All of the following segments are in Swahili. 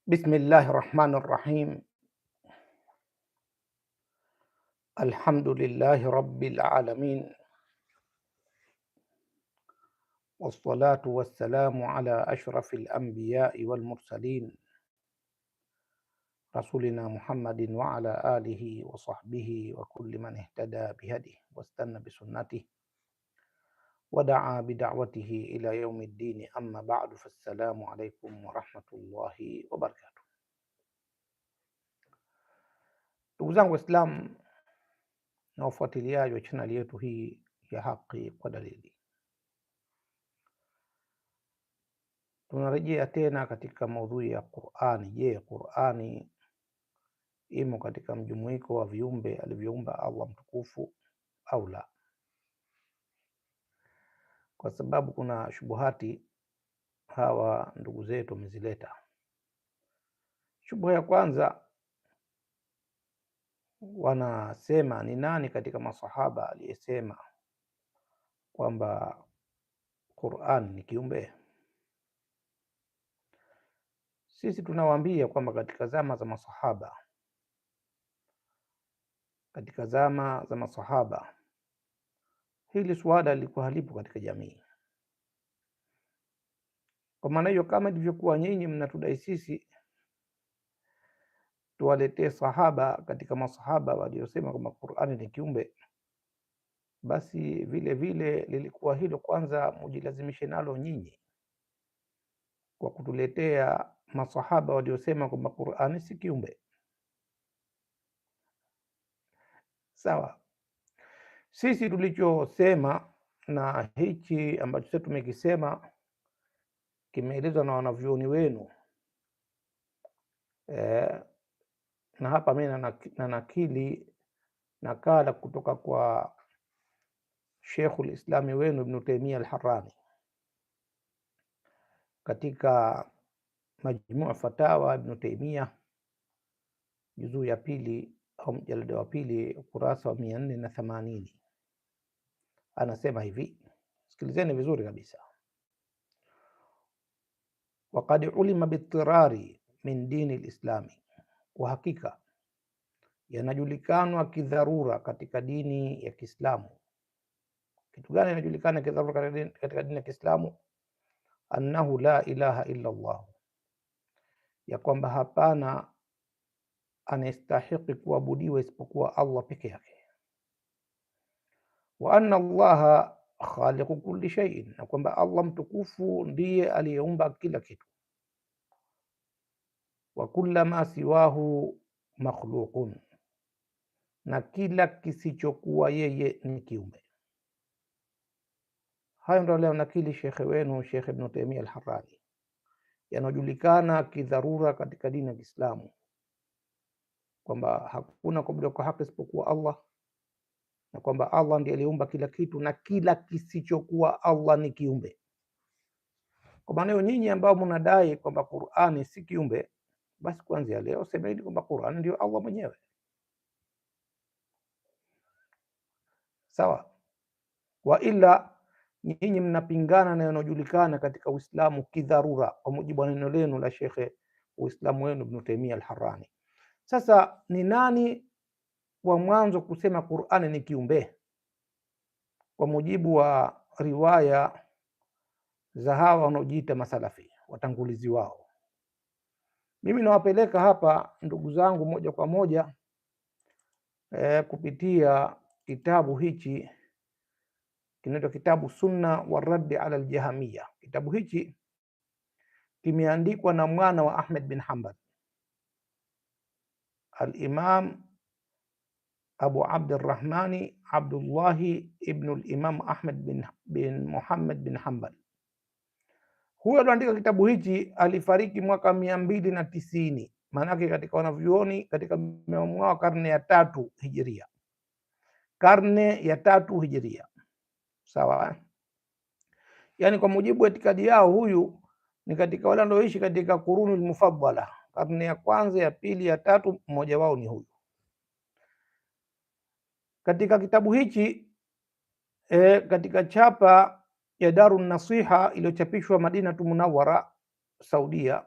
Bismillahi rahmani rahim. Alhamdulillahi rabbil alamin, wassalatu wassalamu ala ashrafil anbiyai wal mursalin, rasulina Muhammadin wa ala alihi wa sahbihi wa kulli man ihtada bihadihi wastanna bisunnatihi wa daa bida'watihi ila yaumiddin. Amma ba'du, fassalamu alaikum wa rahmatullahi wa barakatuh. Ndugu zangu Waislamu na wafuatiliaji wa chaneli yetu hii ya Haki kwa Dalili, tunarejea tena katika maudhui ya Qur'ani. Je, Qur'ani imo katika mjumuiko wa viumbe alivyoumba Allah mtukufu au la? Kwa sababu kuna shubuhati hawa ndugu zetu wamezileta. Shubuha ya kwanza, wanasema ni nani katika masahaba aliyesema kwamba Qur'an ni kiumbe? Sisi tunawaambia kwamba katika zama za masahaba hili suala lilikuwa halipo katika jamii. Kwa maana hiyo, kama ilivyokuwa nyinyi mnatudai sisi tuwaletee sahaba katika masahaba waliosema kwamba Qur'ani ni kiumbe, basi vile vile lilikuwa hilo kwanza mujilazimishe nalo nyinyi kwa kutuletea masahaba waliosema kwamba Qur'ani si kiumbe. Sawa, sisi tulichosema na hichi ambacho sisi tumekisema kimeelezwa na wanavyuoni wenu na hapa mimi na nakili nakala kutoka kwa Sheikhul Islami wenu Ibn Taymiyyah al-Harrani katika Majmuu Fatawa Ibn Taymiyyah juzuu ya pili au mjalada wa pili ukurasa wa 480. Anasema hivi, sikilizeni vizuri kabisa: waqad ulima bitirari min dini lislami, kwa hakika yanajulikanwa kidharura katika dini ya Kiislamu. Kitu gani inajulikana kidharura katika dini ya Kiislamu? Annahu la ilaha illa Allah, ya kwamba hapana anastahiki kuabudiwa isipokuwa Allah peke yake. Wa anna Allaha khaliqu kulli shay'in, na kwamba Allah mtukufu ndiye aliyeumba kila kitu. Wa kulla ma siwahu makhluqun, na kila kisichokuwa yeye ni kiumbe. Hayo ndio leo nakili shekhe wenu Sheikh Ibn Taymiyyah al-Harrani, yanajulikana kidharura katika dini ya Kiislamu kwamba hakuna kuabudiwa kwa haki isipokuwa Allah, na kwamba Allah ndiye aliumba kila kitu na kila kisichokuwa Allah ni kiumbe. Kwa maana hiyo, nyinyi ambao mnadai kwamba Qur'ani si kiumbe, basi kuanzia leo semeni kwamba Qur'ani ndio Allah mwenyewe. Sawa? Wa ila nyinyi mnapingana na yanayojulikana katika Uislamu kidharura kwa mujibu wa neno lenu la Shekhe Uislamu wenu Ibn Taymiyyah al-Harrani. Sasa ni nani wa mwanzo kusema Qur'ani ni kiumbe? Kwa mujibu wa riwaya za hawa wanaojiita masalafi, watangulizi wao, mimi nawapeleka hapa ndugu zangu moja kwa moja kupitia kitabu hichi kinaitwa kitabu Sunna wa Raddi ala al-Jahmiyya. Kitabu hichi kimeandikwa na mwana wa Ahmed bin Hanbal, al-Imam Abu Abdurrahmani Abdullahi ibn al-Imam Ahmed bin Muhammad bin Hanbal. Huyo aliandika kitabu hichi alifariki mwaka 290, maanake katika wanavyuoni katika mwaka karne ya 3 Hijiria, karne ya 3 Hijiria. Sawa, yani kwa mujibu wa itikadi yao huyu ni katika wale walioishi katika kurunul mufaddala, karne ya kwanza, ya pili, ya tatu, mmoja wao ni huyu. Katika kitabu hichi katika chapa ya Darun Nasiha iliyochapishwa Madinatu Munawwara, Saudia,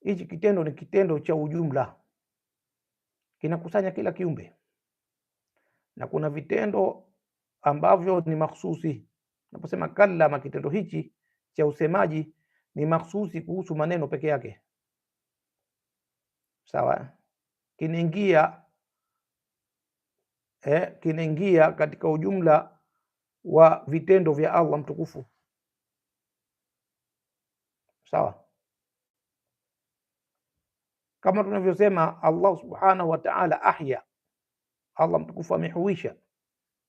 hichi kitendo ni kitendo cha ujumla, kinakusanya kila kiumbe, na kuna vitendo ambavyo ni makhsusi. Naposema kallama, kitendo hichi cha usemaji ni makhsusi kuhusu maneno peke yake, sawa. Kinaingia katika ujumla wa vitendo vya Allah mtukufu, sawa. Kama tunavyosema Allah subhanahu wa ta'ala ahya, Allah mtukufu amehuisha,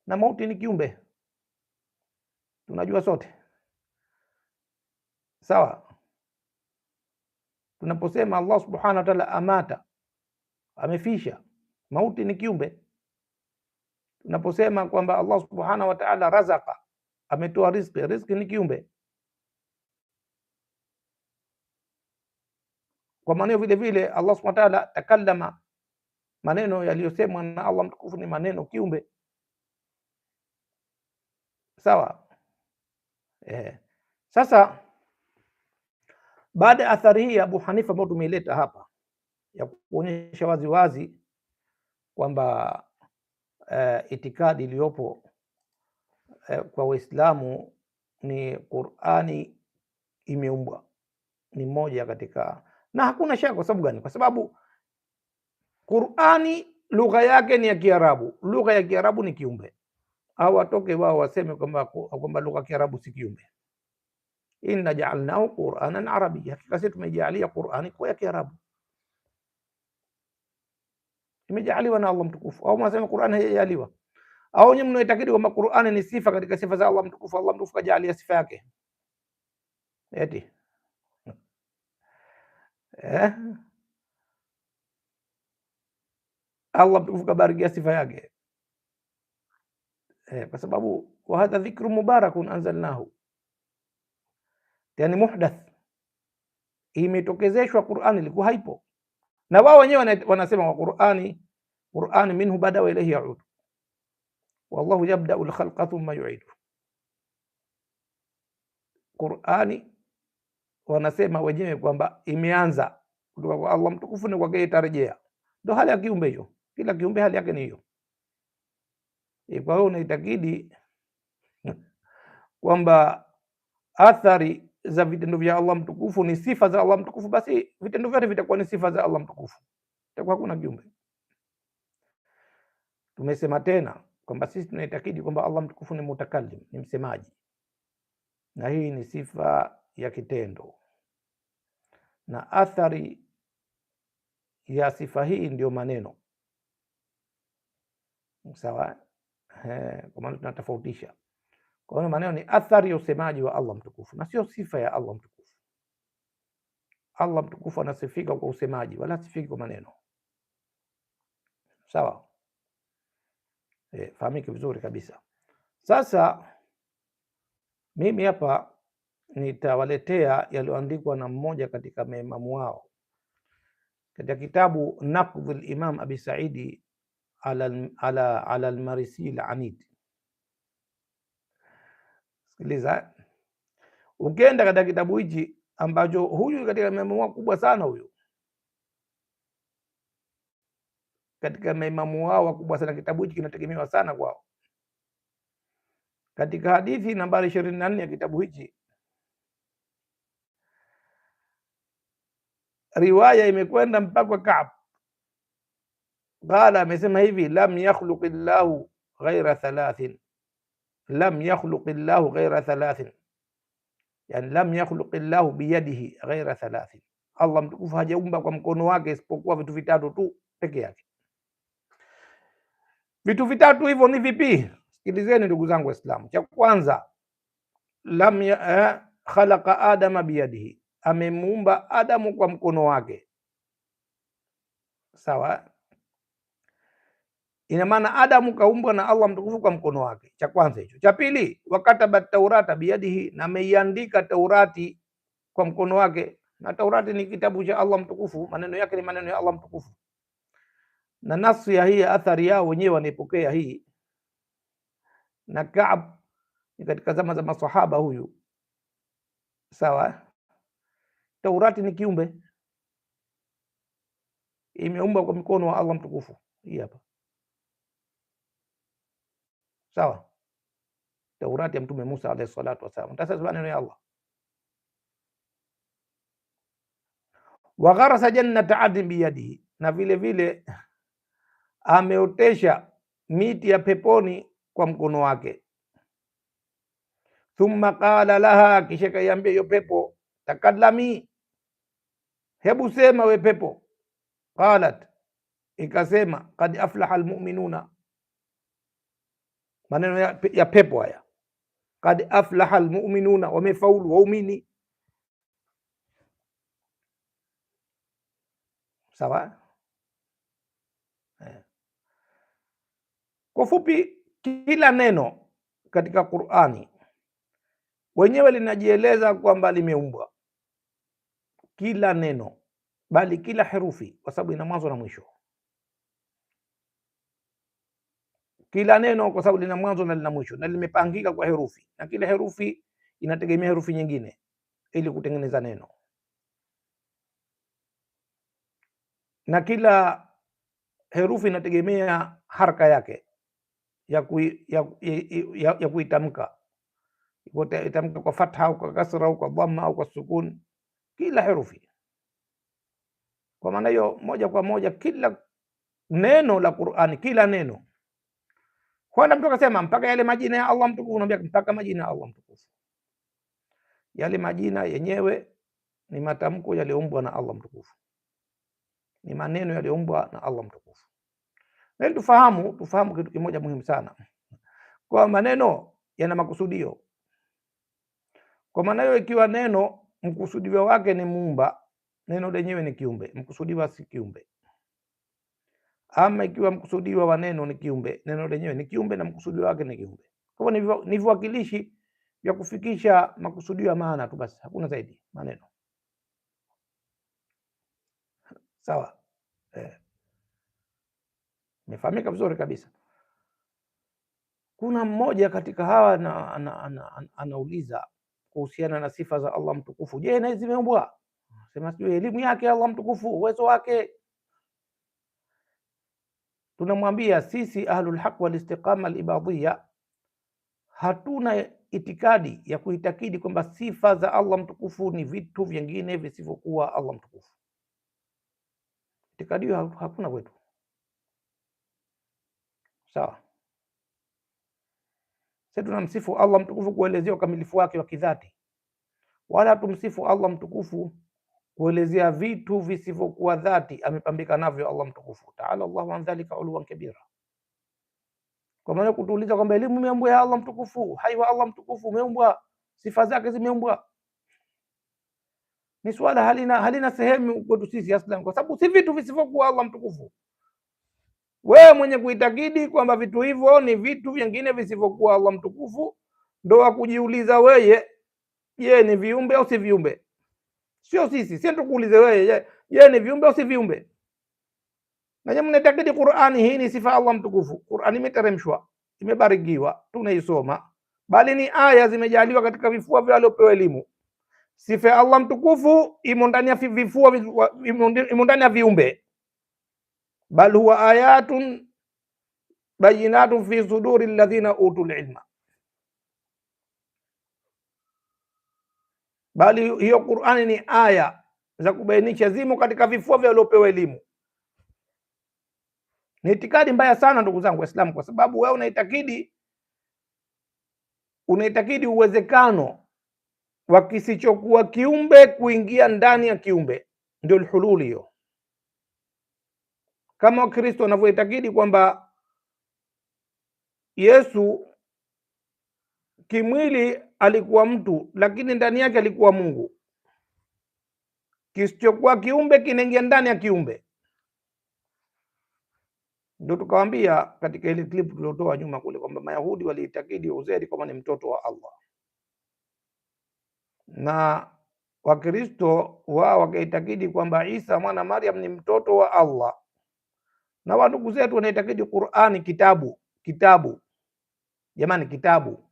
na mauti ni kiumbe, tunajua sote, sawa. Tunaposema Allah subhanahu wa ta'ala amata, amefisha, mauti ni kiumbe. Tunaposema kwamba Allah subhanahu wa ta'ala razaka, ametoa riziki, riziki ni kiumbe. Kwa maana vile vile Allah subhanahu wa ta'ala takallama, maneno yaliyosemwa na Allah mtukufu ni maneno kiumbe, sawa. Sasa baada ya athari hii ya Abu Hanifa ambayo tumeileta hapa ya kuonyesha wazi wazi kwamba itikadi iliyopo kwa Waislamu ni Qur'ani imeumbwa, ni moja katika, na hakuna shaka. Kwa sababu gani? Kwa sababu Qur'ani lugha yake ni ya Kiarabu, lugha ya Kiarabu ni kiumbe. Au watoke wao waseme kwamba lugha ya Kiarabu si kiumbe. Inna ja'alnahu Qur'anan arabiyya, hakika sisi tumejalia Qur'ani kwa ya Kiarabu, imejaliwa na Allah mtukufu. Au mnasema Qur'ani haijaliwa? Au nyinyi mnaitakidi kwamba Qur'ani ni sifa katika sifa za Allah mtukufu, Allah mtukufu kajalia sifa yake eti Allah mtukufu kabarikia sifa yake kwa sababu wa hadha dhikru mubarakun anzalnahu, yani muhdath, imetokezeshwa. Qur'ani ilikuwa haipo, na wao wenyewe wanasema kwa Qur'ani minhu bada wa ilayhi yaud, wallahu yabda'u al-khalqa thumma yu'idu. Qur'ani wanasema wenyewe kwamba imeanza kutoka kwa Allah mtukufu na kwake itarejea. Ndio hali ya kiumbe hiyo, kila kiumbe hali yake ni hiyo. Kwa hiyo unaitakidi kwamba athari za vitendo vya Allah mtukufu ni sifa za Allah mtukufu, basi vitendo vyote vitakuwa ni sifa za Allah mtukufu, itakuwa hakuna kiumbe. Tumesema tena kwamba sisi tunaitakidi kwamba Allah mtukufu ni mutakallim, ni msemaji, na hii ni sifa ya kitendo, na athari ya sifa hii ndio maneno, sawa. Kwa maana tunatofautisha. Kwa hiyo maneno ni athari ya usemaji wa Allah mtukufu na sio sifa ya Allah mtukufu. Allah mtukufu anasifika kwa usemaji wala asifiki kwa maneno, sawa. Fahamike vizuri kabisa. Sasa mimi hapa nitawaletea yaliyoandikwa na mmoja katika maimamu wao katika kitabu Naqdh al-Imam Abi Saidi ala al-Marisi al-Anid. Sikiliza, ukienda katika kitabu hichi ambacho huyu katika maimamu kubwa sana, huyu katika maimamu wao wakubwa sana, kitabu hichi kinategemewa sana kwao. Katika hadithi nambari 24 ya kitabu hichi, riwaya imekwenda mpaka Ka'b qala, amesema hivi: lam yakhluq Allahu ghaira thalathin, lam yakhluq Allahu ghaira thalathin, yani lam yakhluq Allahu biyadihi ghaira thalathin, Allah mtukufu hajaumba kwa mkono wake isipokuwa vitu vitatu tu peke yake. Vitu vitatu hivyo ni vipi? Sikilizeni ndugu zangu Waislamu. Cha kwanza, lam khalaqa adama biyadihi, amemuumba Adamu kwa mkono wake, sawa. Ina maana Adamu kaumbwa na Allah mtukufu kwa mkono wake. Cha kwanza hicho. Cha pili, wakataba taurata biyadihi, na ameiandika Taurati kwa mkono wake, na Taurati ni kitabu cha Allah mtukufu, maneno yake ni maneno ya Allah mtukufu, na nasu ya hii athari yao wenyewe wanaipokea hii. Na Ka'b ni katika zama za maswahaba huyu, sawa. Taurati ni kiumbe, imeumbwa kwa mkono wa Allah mtukufu. Hii hapa sawa, Taurati ya Mtume Musa alayhi salatu wasalam. Sasa maneno ya Allah, wa gharasa jannata adn biyadihi, na vile vile ameotesha miti ya peponi kwa mkono wake. Thumma qala laha, kisha kaiambia hiyo pepo, takallami, hebu sema we pepo. Qalat, ikasema, qad aflaha almu'minuna. Maneno ya pepo haya, qad aflaha almu'minuna, wamefaulu waumini. Sawa. Kwa fupi, kila neno katika Qur'ani wenyewe linajieleza kwamba limeumbwa, kila neno, bali kila herufi, kwa sababu ina mwanzo na mwisho. Kila neno kwa sababu lina mwanzo na lina mwisho, na limepangika kwa herufi, na kila herufi inategemea herufi nyingine ili kutengeneza neno, na kila herufi inategemea haraka yake ya kuitamka, itamka kwa fatha au kwa kasra au kwa dhamma au kwa sukun, kila herufi. Kwa maana hiyo, moja kwa moja kila neno la Qur'ani, kila neno, huenda mtu akasema mpaka yale majina ya Allah mtukufu, naambia mpaka majina ya Allah mtukufu. Yale majina yenyewe ni matamko yaliyoumbwa na Allah mtukufu, ni maneno yaliyoumbwa na Allah mtukufu. Na tufahamu kitu kimoja muhimu sana, kwa maneno yana makusudio. Kwa maana hiyo, ikiwa neno mkusudiwa wake ni muumba, neno lenyewe ni kiumbe, mkusudiwa si kiumbe. Ama ikiwa mkusudiwa wa neno ni kiumbe, neno lenyewe ni kiumbe na mkusudiwa wake ni kiumbe. Kwa hivyo ni viwakilishi vya kufikisha makusudio ya maana tu basi, hakuna zaidi maneno. Sawa, imefahamika vizuri kabisa. Kuna mmoja katika hawa anauliza kuhusiana na sifa za Allah mtukufu. Je, na hizi zimeumbwa? Sema sijui elimu yake Allah mtukufu, uwezo wake. Tunamwambia sisi ahlul haq wal istiqama al ibadiyya hatuna itikadi ya kuitakidi kwamba sifa za Allah mtukufu ni vitu vingine visivyokuwa Allah mtukufu. Itikadi hiyo hakuna kwetu. Sawa. Sisi tunamsifu Allah mtukufu kuelezea ukamilifu wake wa kidhati, wala tumsifu Allah mtukufu kuelezea vitu visivyokuwa dhati amepambika navyo Allah mtukufu. Taala Allahu an dhalika uluwan kabira. Kwa maana kutuuliza kwamba elimu imeumbwa ya Allah mtukufu, hai wa Allah mtukufu umeumbwa, sifa zake zimeumbwa, ni swala halina sehemu kwetu sisi aslan, kwa sababu si vitu visivyokuwa Allah mtukufu. Wewe mwenye kuitakidi kwamba vitu hivyo ni vitu vingine visivyokuwa Allah mtukufu, ndo wa kujiuliza wewe, je, ni viumbe au si viumbe? Sio sisi. Sisi tukuulize wewe, je, ni viumbe au si viumbe? Na nyinyi mnatakidi Qur'ani hii ni sifa Allah mtukufu. Qur'ani imeteremshwa, imebarikiwa, tunaisoma, bali ni aya zimejaliwa katika vifua vya waliopewa elimu. Sifa ya Allah mtukufu imo ndani ya vifua, imo ndani ya viumbe, bal huwa ayatun bayinatun fi suduri alladhina utul ilma, bali hiyo Qur'ani ni aya za kubainisha zimo katika vifua vya waliopewa elimu. Ni itikadi mbaya sana ndugu zangu Waislamu, kwa sababu wewe unaitakidi uwezekano wa kisichokuwa kiumbe kuingia ndani ya kiumbe, ndio hululi hiyo. Kama Wakristo wanavyoitakidi kwamba Yesu kimwili alikuwa mtu, lakini ndani yake alikuwa Mungu. Kisichokuwa kiumbe kinaingia ndani ya kiumbe. Ndio tukawaambia katika ile clip tuliotoa nyuma kule kwamba Mayahudi waliitakidi Uzeri kama ni mtoto wa Allah, na Wakristo wao wakaitakidi kwamba Isa mwana Maryam ni mtoto wa Allah, na wandugu zetu wanaitakidi Qur'ani kitabu. Jamani, kitabu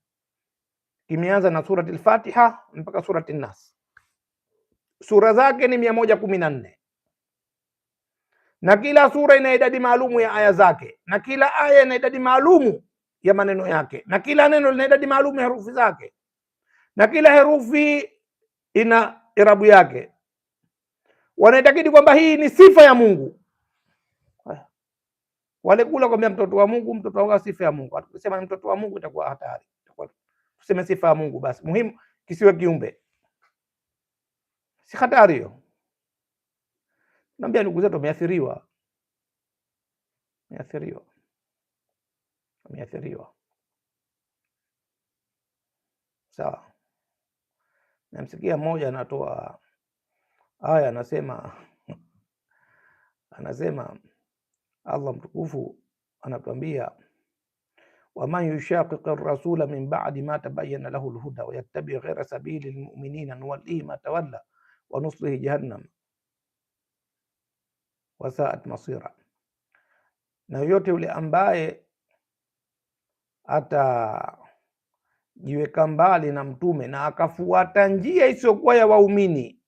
kimeanza na surati al-Fatiha mpaka surati an-Nas. Sura zake ni 114. na kila sura ina idadi maalumu ya aya zake, na kila aya ina idadi maalumu ya maneno yake, na kila neno lina idadi maalumu ya herufi zake, na kila herufi ina irabu yake. Wanaitakidi kwamba hii ni sifa ya Mungu. Wale kula kwambia mtoto wa Mungu, mtoto wa Mungu, sifa ya Mungu. Tukisema mtoto wa Mungu itakuwa hatari, tuseme sifa ya Mungu basi, muhimu kisiwe kiumbe, si hatari hiyo. Naambia ndugu zetu wameathiriwa, sawa. Namsikia mmoja anatoa aya, anasema Allah mtukufu anatuambia, waman yushaqiqi rasula min ba'di ma tabayyana lahu alhuda wa yattabi ghayra sabili almu'minina nuwallihi ma tawalla wa nuslihi jahannam wa sa'at masira. Na yote yule ambaye atajiweka mbali na mtume na akafuata njia isiyokuwa ya waumini,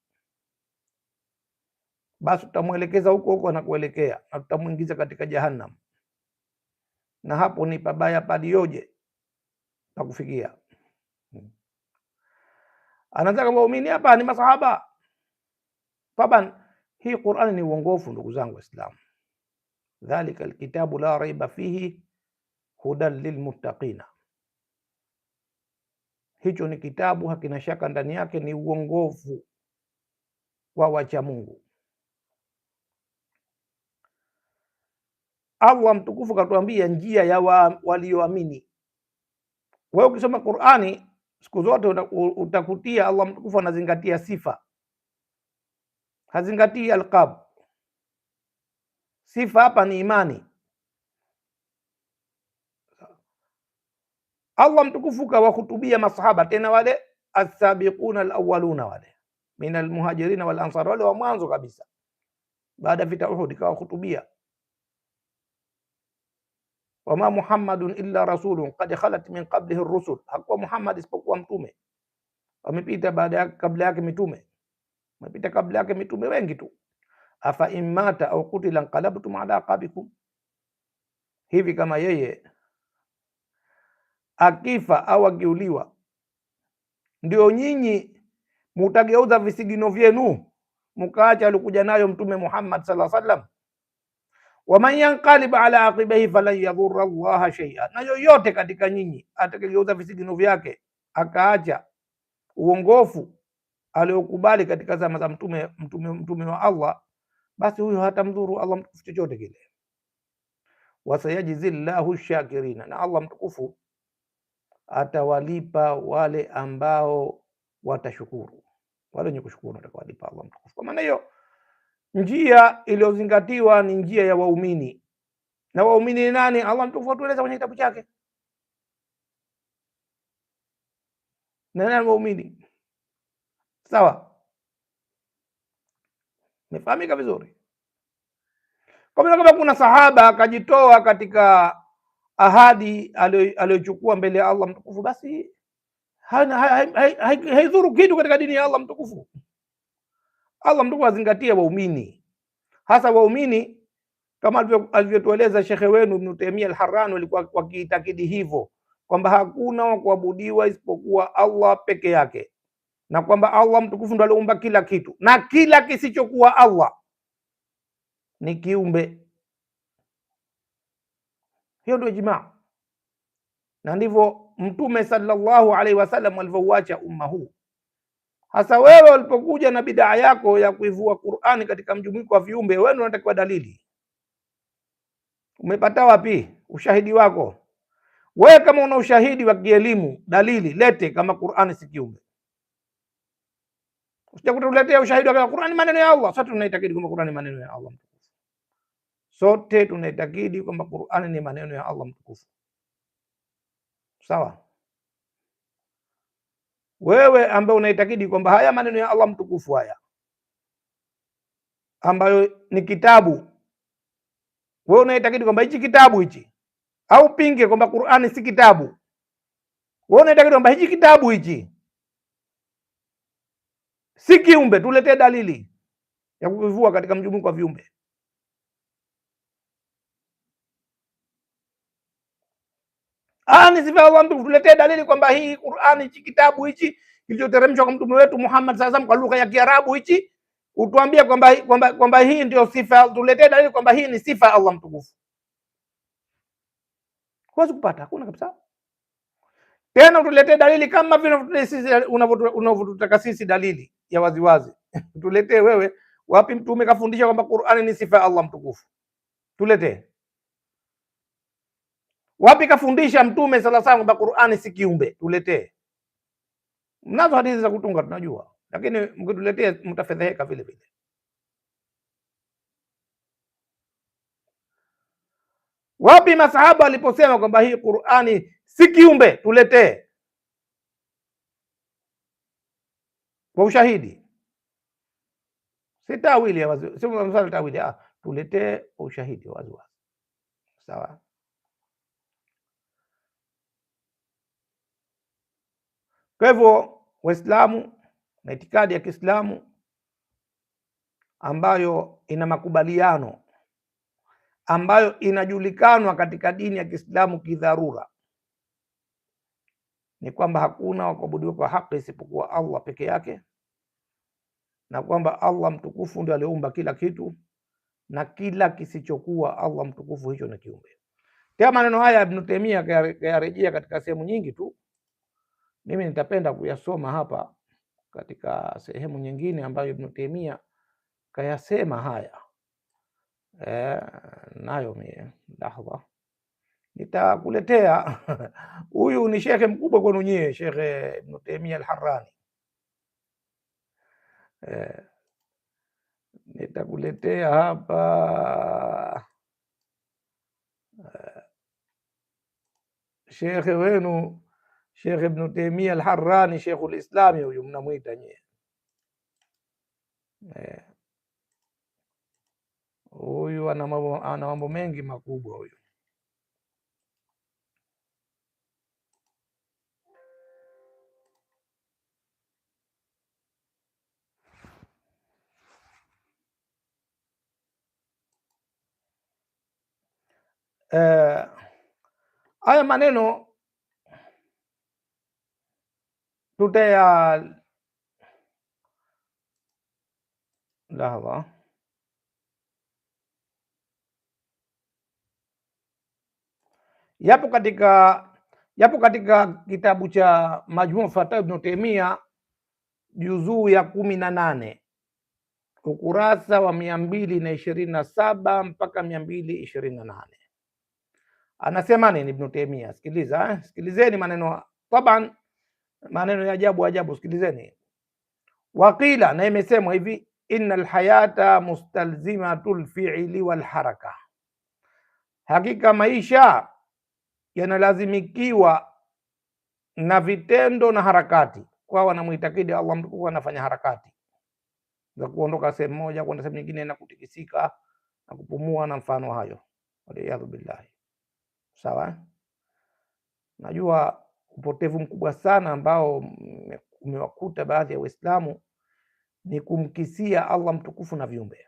basi tutamwelekeza huko huko anakuelekea na tutamuingiza katika jahannam, na hapo ni pabaya palioje na kufikia. Anataka waumini hapa ni masahaba. Taban hii Qur'ani ni uongofu ndugu zangu Waislamu. Dhalika alkitabu la raiba fihi hudan lilmuttaqina, hicho ni kitabu hakina shaka ndani yake, ni uongofu wa wacha Mungu. Allah mtukufu katuambia njia ya walioamini. Wewe ukisoma Qur'ani siku zote utakutia Allah mtukufu anazingatia sifa, hazingatii alqab. Sifa hapa ni imani. Allah mtukufu kawahutubia masahaba, tena wale as-sabiquna al-awwaluna, wale min al-muhajirin wal ansar, wale wa mwanzo kabisa baada vita Uhud, kawahutubia wama Muhammadun illa rasulun qad khalat min qablihi ar-rusul, hakuwa Muhammad isipokuwa mtume, wamepita kabla yake mitume, wamepita kabla yake mitume wengi tu. Afa immata au qutila qalabtum ala aqabikum, hivi kama yeye akifa au akiuliwa ndio nyinyi mutageuza visigino vyenu mukaacha alikuja nayo mtume Muhammad sallallahu alaihi wasallam? Waman yanqalib ala aqibihi falan yadhurra Allaha shay'a, na yoyote katika nyinyi atakayegeuza visigino vyake akaacha uongofu aliokubali katika zama za mtume wa Allah, basi huyo hatamdhuru Allah mtukufu chochote kile. Wasayajizillahu shakirina, na Allah mtukufu atawalipa wale ambao watashukuru, wale wenye kushukuru atawalipa Allah mtukufu. Kwa maana hiyo njia iliyozingatiwa ni njia ya waumini. Na waumini ni nani? Allah mtukufu atueleza kwenye kitabu chake. Nani waumini? Sawa, nifahamika vizuri. Kama kuna sahaba akajitoa katika ahadi aliyochukua mbele ya Allah mtukufu, basi haidhuru kitu katika dini ya Allah mtukufu. Allah mtukufu azingatie waumini, hasa waumini kama alivyotueleza shekhe wenu Ibn Taymiyyah al-Harrani, walikuwa wakiitakidi hivyo kwamba hakuna wa kuabudiwa isipokuwa Allah peke yake, na kwamba Allah mtukufu ndo aliumba kila kitu, na kila kisichokuwa Allah ni kiumbe. Hiyo ndio ijmaa, na ndivyo Mtume sallallahu alaihi wasallam alivyouacha umma huu. Hasa wewe ulipokuja na bidaa yako ya kuivua Qur'ani katika mjumuiko wa viumbe, wewe ndio unatakiwa dalili. Umepata wapi ushahidi wako? Wewe kama una ushahidi wa kielimu, dalili lete, kama Qur'ani si kiumbe. Usitakutuletea ushahidi wa Qur'ani maneno ya Allah. Sote tunaitakidi kwamba Qur'ani maneno ya Allah mtukufu. Sote tunaitakidi kwamba Qur'ani ni maneno ya Allah mtukufu. Sawa? Wewe ambaye unaitakidi kwamba haya maneno ya Allah mtukufu haya ambayo ni kitabu, wewe unaitakidi kwamba hichi kitabu hichi, au pinge kwamba Qur'ani si kitabu, wewe unaitakidi kwamba hichi kitabu hichi si kiumbe, tuletee dalili ya kuvivua katika mjumuiko wa viumbe. Ni sifa ya Allah mtukufu. Tuletee dalili kwamba hii Qur'ani, hichi kitabu hichi kilichoteremshwa kwa mtume wetu Muhammad sallallahu alaihi wasallam kwa lugha ya Kiarabu hichi, utuambie kwamba hii ndio sifa. Tuletee dalili kwamba hii ni sifa ya Allah mtukufu. Huwezi kupata, hakuna kabisa. Tena tuletee dalili kama vile unavyotutaka sisi dalili ya waziwazi. Tuletee wewe, wapi mtume kafundisha kwamba Qur'ani ni sifa ya Allah mtukufu? Tuletee. Wapi kafundisha mtume sallallahu alaihi wasallam kwamba Qur'ani si kiumbe? Tuletee. Mnazo hadithi za kutunga tunajua, lakini mkituletea mtafedheheka vile vile. Wapi masahaba waliposema kwamba hii Qur'ani si kiumbe? Tuletee kwa ushahidi, si tawili ya wazi, si mfano tawili. Tuletee kwa ushahidi wazi wazi, sawa. Kwa hivyo Waislamu na itikadi ya Kiislamu ambayo ina makubaliano, ambayo inajulikanwa katika dini ya Kiislamu kidharura, ni kwamba hakuna wa kuabudiwa kwa haki isipokuwa Allah peke yake, na kwamba Allah mtukufu ndiye aliumba kila kitu, na kila kisichokuwa Allah mtukufu hicho ni kiumbe. Tena maneno haya Ibn Taymiyyah kayarejea katika sehemu nyingi tu. Mimi nitapenda kuyasoma hapa katika sehemu nyingine ambayo Ibn Taymiyyah kayasema haya. Nayo lahadha nitakuletea. Huyu ni shekhe mkubwa kwenu nyie, Shekhe Ibn Taymiyyah al-Harrani. Nitakuletea hapa shekhe wenu Shekhe Ibn Taymiyyah al-Harrani, Sheikhul Islami, huyu mnamwita nyie. Huyu ana mambo mengi makubwa huyu. Haya maneno tutaya lahadha, yapo katika kitabu cha Majmu' Fatawa Ibn Taymiyyah juzuu ya 18 ukurasa wa 227 mpaka 228. Anasema nini Ibn Taymiyyah? Sikiliza, sikilizeni maneno, taban maneno ya ajabu, sikilizeni. Waqila, na imesemwa hivi, innal hayata mustalzimatul fi'li wal haraka, hakika maisha yanalazimikiwa na vitendo na harakati. Kwa wanamuitakidi Allah mtukufu anafanya harakati za kuondoka sehemu moja kwenda sehemu nyingine na kutikisika na kupumua na mfano hayo, waliyadhu billahi. Sawa, najua upotevu mkubwa sana ambao umewakuta baadhi ya Waislamu ni kumkisia Allah mtukufu na viumbe.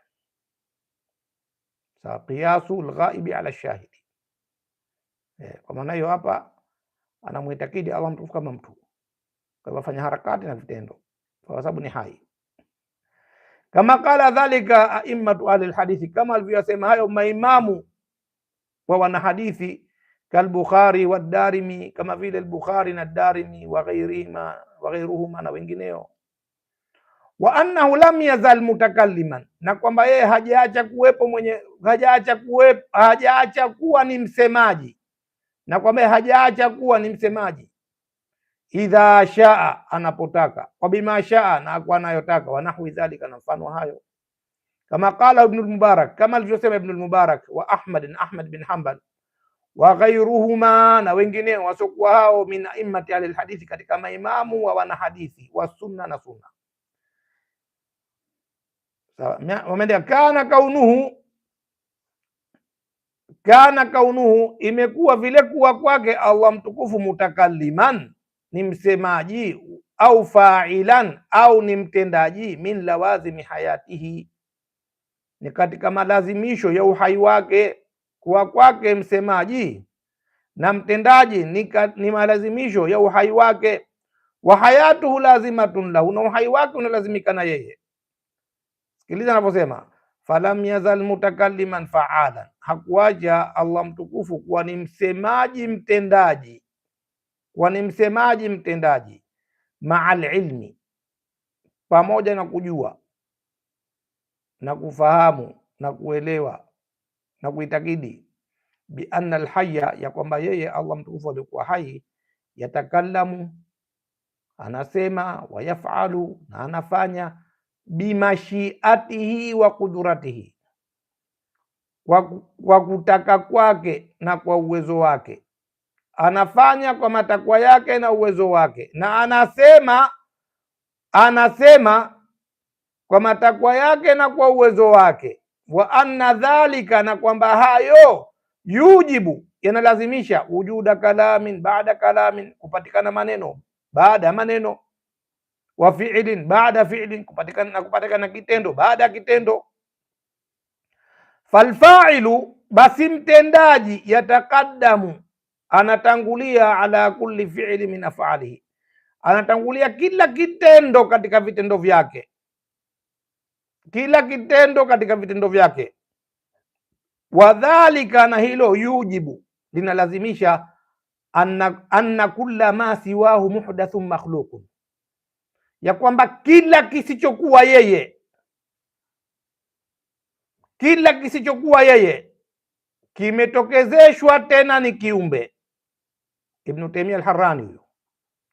Sawa, qiyasu alghaibi ala shahidi. Kwa maana hiyo hapa anamuitakidi Allah mtukufu kama mtu, kwa hivyo afanya harakati na vitendo kwa sababu ni hai. Kama qala dhalika a'immatu ahli alhadithi, kama alivyosema hayo maimamu wa wanahadithi, kalbukhari wa Darimi, kama vile al-Bukhari na Darimi wa ghairuhuma na wengineo. Wa annahu lam yazal mutakalliman, na kwamba yeye hajaacha kuwa ni msemaji, na kwamba hajaacha kuwa ni msemaji. Idha shaa, anapotaka, wa bima shaa, na kwa anayotaka, wa nahwi dhalika, na mfano hayo. Kama qala Ibn al-Mubarak, kama alivyosema Ibn al-Mubarak, wa Ahmad bin Hanbal wa ghairuhuma, na wengineo wasokuwa hao, min a'immati ahli alhadithi, katika maimamu wa wanahadithi wa sunna na sunna. Sawa, wameandika kana kaunuhu, imekuwa vile kuwa kwake Allah mtukufu, mutakalliman, ni msemaji, au fa'ilan, au ni mtendaji, min lawazimi hayatihi, ni katika malazimisho ya uhai wake. Kuwa kwake msemaji na mtendaji ni malazimisho ya uhai wake. Wa hayatuhu lazimatun lahu, na uhai wake unalazimika na yeye. Sikiliza anaposema falam yazal mutakalliman faalan, hakuacha Allah mtukufu kuwa ni msemaji mtendaji, ma'al ilmi, pamoja na kujua na kufahamu na kuelewa na kuitakidi, bi anna alhayya, ya kwamba yeye Allah mtukufu alikuwa hai, yatakallamu, anasema, wayafalu, na anafanya, bimashiatihi wa kuduratihi, kwa kutaka kwake na kwa uwezo wake. Anafanya kwa matakwa yake na uwezo wake, na anasema kwa matakwa yake na kwa uwezo wake. Wa anna dhalika, na kwamba hayo, yujibu, yanalazimisha, wujuda kalamin baada kalamin, kupatikana maneno baada ya maneno, wa fi'lin baada fi'lin, kupatikana kitendo baada ya kitendo. Falfa'ilu, basi mtendaji, yatakaddamu, anatangulia, ala kulli fi'li min af'alihi, anatangulia kila kitendo katika vitendo vyake, Wadhalika, na hilo, yujibu, linalazimisha, anna kulla ma siwahu muhdathun makhluqun, ya kwamba kila kisichokuwa yeye kimetokezeshwa, tena ni kiumbe. Ibn Taymiyyah al-Harrani huyo,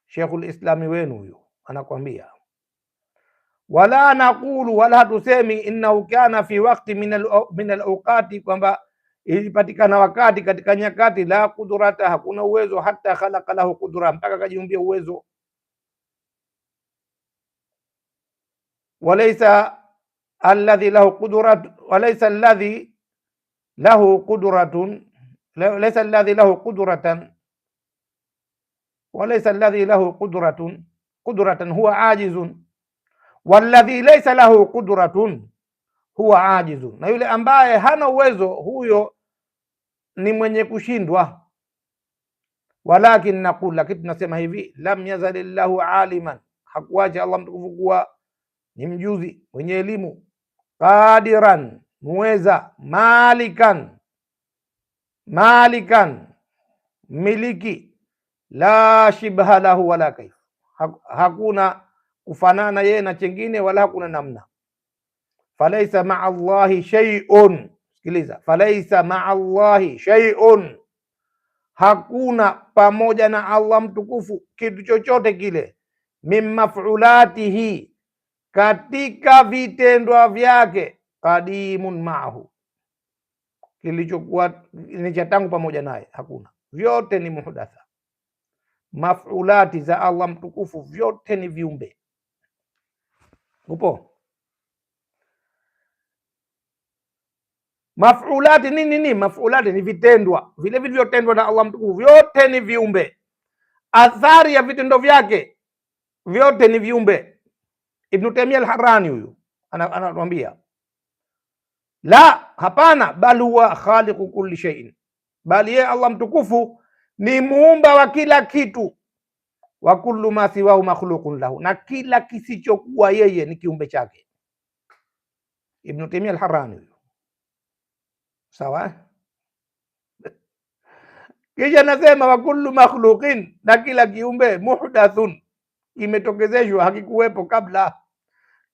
Sheikhul Islami wenu huyo, anakwambia wala naqulu, wala hatusemi, innahu kana fi waqti min al-awqati, kwamba ilipatikana wakati katika nyakati, la qudrata, hakuna uwezo, hata khalaqa lahu qudra, mpaka kajiumbia uwezo. Walaysa alladhi lahu qudratun, walaysa alladhi lahu qudratun, laysa alladhi lahu qudratan, walaysa alladhi lahu qudratan huwa ajizun, walladhi laysa lahu qudratun huwa ajizun, na yule ambaye hana uwezo, huyo ni mwenye kushindwa. Walakin naqul, lakini tunasema hivi, lam yazalillahu aliman, hakuacha Allah mtukufu kuwa ni mjuzi, mwenye elimu, qadiran, muweza, malikan, miliki, la shibha lahu wala kaif, hakuna kufanana yeye na chengine, wala hakuna namna. Falaisa maa Allahi shay'un, sikiliza, falaisa maa Allahi shay'un, hakuna pamoja na Allah mtukufu kitu chochote kile, min maf'ulatihi, katika vitendwa vyake, qadimun maahu, kilichokuwa ni cha tangu pamoja naye, hakuna, vyote ni muhdatha. Maf'ulati za Allah mtukufu vyote ni viumbe. Upo? Maf'ulati nini? Maf'ulati ni vitendwa, vile vilivyotendwa na Allah mtukufu, vyote ni viumbe. Athari ya vitendo vyake vyote ni viumbe. Ibn Taymiyyah al-Harrani huyu anatuambia la, hapana, bal huwa khaliqu kulli shay'in, bali yeye Allah mtukufu ni muumba wa kila kitu. Wa kullu ma siwahu makhluqun lahu, na kila kisichokuwa yeye ni kiumbe chake. Ibn Taymiyyah al-Harrani huyu, sawa. Kisha nasema wa kullu makhluqin, na kila kiumbe, muhdathun, kimetokezeshwa, hakikuwepo kabla,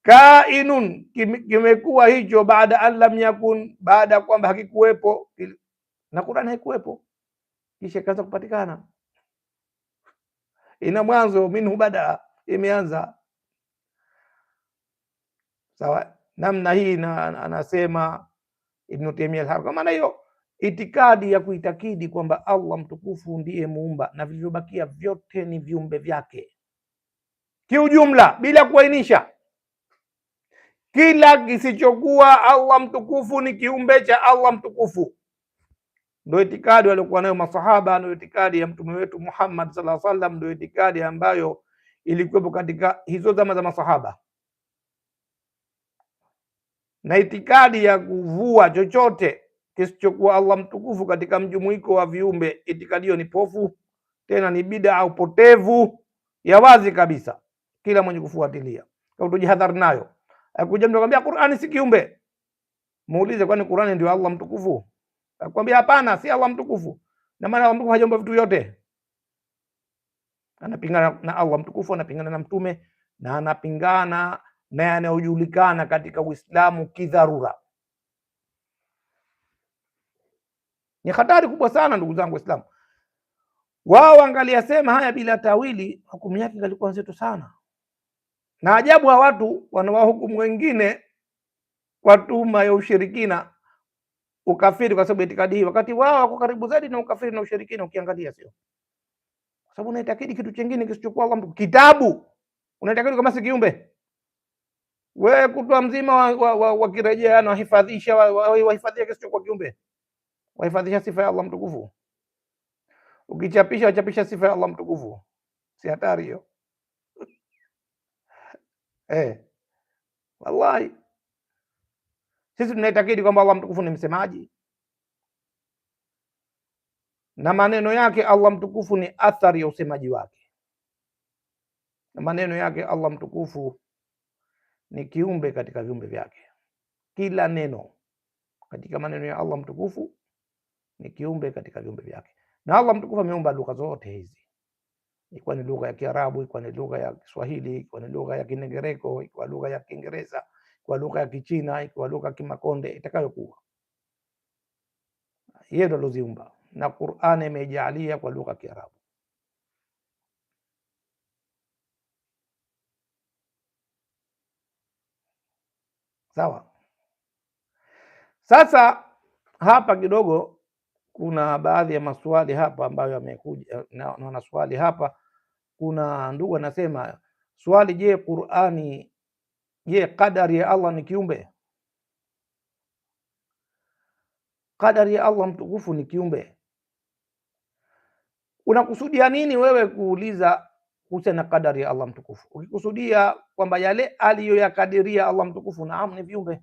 kainun, kimekuwa hicho, baada an lam yakun, baada ya kwamba hakikuwepo, na Qur'an haikuwepo, kisha kaanza kupatikana. Ina mwanzo, minhu bada, imeanza, sawa. Namna hii anasema Ibn Taymiyyah al-Harrani. Kwa maana hiyo, itikadi ya kuitakidi kwamba Allah mtukufu ndiye muumba na vilivyobakia vyote ni viumbe vyake kiujumla, bila kuainisha, kila kisichokuwa Allah mtukufu ni kiumbe cha Allah mtukufu. Ndio itikadi waliokuwa nayo masahaba, ndio itikadi ya mtume wetu Muhammad sallallahu alaihi wasallam, ndio itikadi ambayo ilikuwepo katika hizo zama za masahaba. Na itikadi ya kuvua chochote kisichokuwa Allah mtukufu katika mjumuiko wa viumbe, itikadi hiyo ni pofu, tena ni bid'a au potevu ya wazi kabisa, kila mwenye kufuatilia. Kwa tujihadhari nayo. Akuja mtu akwambia Qur'ani si kiumbe, muulize, kwani Qur'ani ndio Allah mtukufu? Akwambia hapana, si Allah mtukufu. Na maana Allah mtukufu hajaumba vitu vyote. Anapingana na Allah mtukufu, anapingana na mtume, na anapingana na yanayojulikana katika Uislamu kidharura. Ni hatari kubwa sana ndugu zangu Waislamu. Wao angaliyasema haya bila tawili, hukumu yake ilikuwa nzito sana. Na ajabu wa watu wanawahukumu wengine kwa tuhuma ya ushirikina, ukafiri kwa sababu itikadi hii, wakati wao wako karibu zaidi na ukafiri na ushirikina. Ukiangalia sio kwa sababu unaitakidi kitu kingine kisichokuwa Allah. Kitabu unaitakidi kama si kiumbe. Wewe kutwa mzima wakirejea na wahifadhisha wahifadhia kisichokuwa kiumbe, wahifadhisha sifa ya Allah mtukufu. Ukichapisha wachapisha sifa ya Allah mtukufu, si hatari hiyo? Wallahi sisi tunaitakidi kwamba Allah mtukufu ni msemaji, na maneno yake Allah mtukufu ni athari ya usemaji wake, na maneno yake Allah mtukufu ni kiumbe katika viumbe vyake. Kila neno katika maneno ya Allah mtukufu ni kiumbe katika viumbe vyake. Na Allah mtukufu ameumba lugha zote hizi, ikiwa ni lugha ya Kiarabu, ikiwa ni lugha ya Kiswahili, ikiwa ni lugha ya Kingereko, ikiwa lugha ya Kiingereza, ikiwa lugha ya Kichina, ikiwa lugha ya Kimakonde, itakayokuwa yeye ndo aliziumba. Na Qur'ani imejalia kwa lugha ya Kiarabu. Sawa. Sasa hapa kidogo kuna baadhi ya maswali hapa ambayo yamekuja, naona swali hapa. Kuna ndugu anasema swali, je, Qur'ani, je, qadari ya Allah ni kiumbe? Qadari ya Allah mtukufu ni kiumbe? Unakusudia nini wewe kuuliza kuhusiana na qadari ya Allah mtukufu? Ukikusudia kwamba yale aliyoyakadiria Allah mtukufu, naam, ni viumbe.